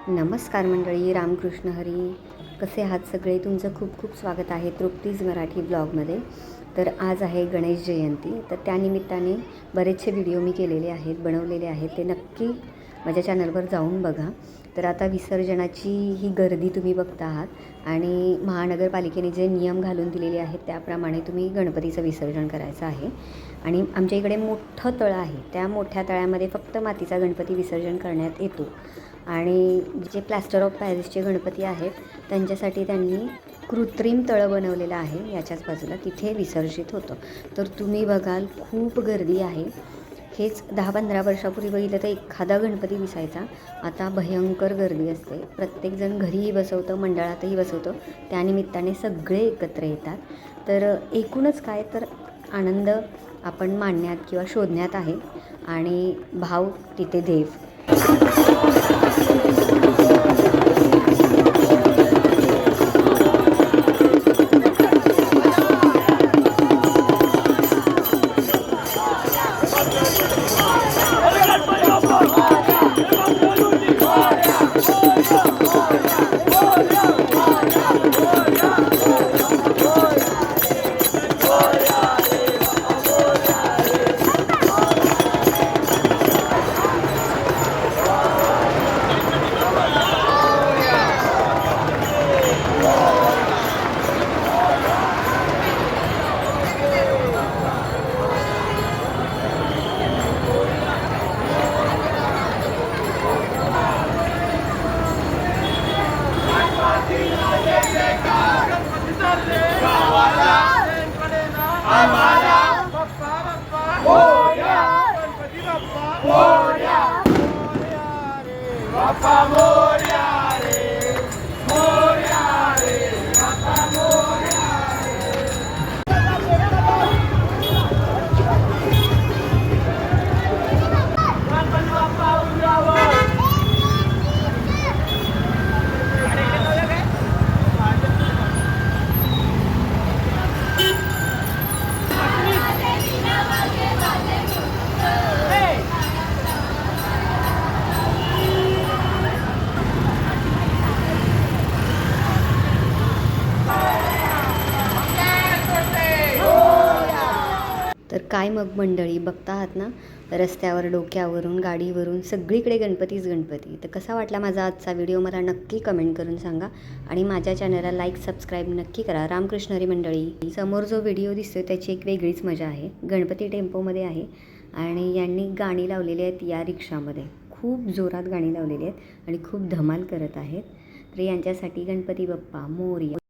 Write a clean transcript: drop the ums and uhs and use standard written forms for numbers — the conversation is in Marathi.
नमस्कार मंडळी, रामकृष्ण हरी. कसे आहात सगळे? तुमचं खूप खूप स्वागत आहे तृप्तीज मराठी ब्लॉगमध्ये. तर आज आहे गणेश जयंती, तर त्यानिमित्ताने बरेचसे व्हिडिओ मी केलेले आहेत, बनवलेले आहेत. ते नक्की माझ्या चॅनलवर जाऊन बघा. तर आता विसर्जनाची ही गर्दी तुम्ही बघता आहात आणि महानगरपालिकेने जे नियम घालून दिलेले आहेत त्याप्रमाणे तुम्ही गणपतीचं विसर्जन करायचं आहे. आणि आमच्या इकडे मोठं तळं आहे, त्या मोठ्या तळ्यामध्ये फक्त मातीचा गणपती विसर्जन करण्यात येतो. आणि जे प्लॅस्टर ऑफ पॅरिसचे गणपती आहेत त्यांच्यासाठी त्यांनी कृत्रिम तळं बनवलेलं आहे याच्याच बाजूला, तिथे विसर्जित होतं. तर तुम्ही बघाल खूप गर्दी आहे. हेच 10-15 वर्षापूर्वी बघितलं तर एखादा गणपती दिसायचा, आता भयंकर गर्दी असते. प्रत्येकजण घरीही बसवतं, मंडळातही बसवतं, त्यानिमित्ताने सगळे एकत्र येतात. तर एकूणच काय तर आनंद आपण मानण्यात किंवा शोधण्यात आहे आणि भाव तिथे देव. तर काय मग मंडळी, बघता आहात ना, रस्त्यावर, डोक्यावरून, गाडीवरून सगळीकडे गणपतीच गणपती. तर कसा वाटला माझा आजचा व्हिडिओ मला नक्की कमेंट करून सांगा आणि माझ्या चॅनलला लाईक सबस्क्राईब नक्की करा. रामकृष्ण हरी मंडळी. समोर जो व्हिडिओ दिसतोय त्याची एक वेगळीच मजा आहे. गणपती टेम्पोमध्ये आहे आणि यांनी गाणी लावलेली आहेत या रिक्षामध्ये, खूप जोरात गाणी लावलेली आहेत आणि खूप धमाल करत आहेत. तर यांच्यासाठी गणपती बाप्पा मोरया.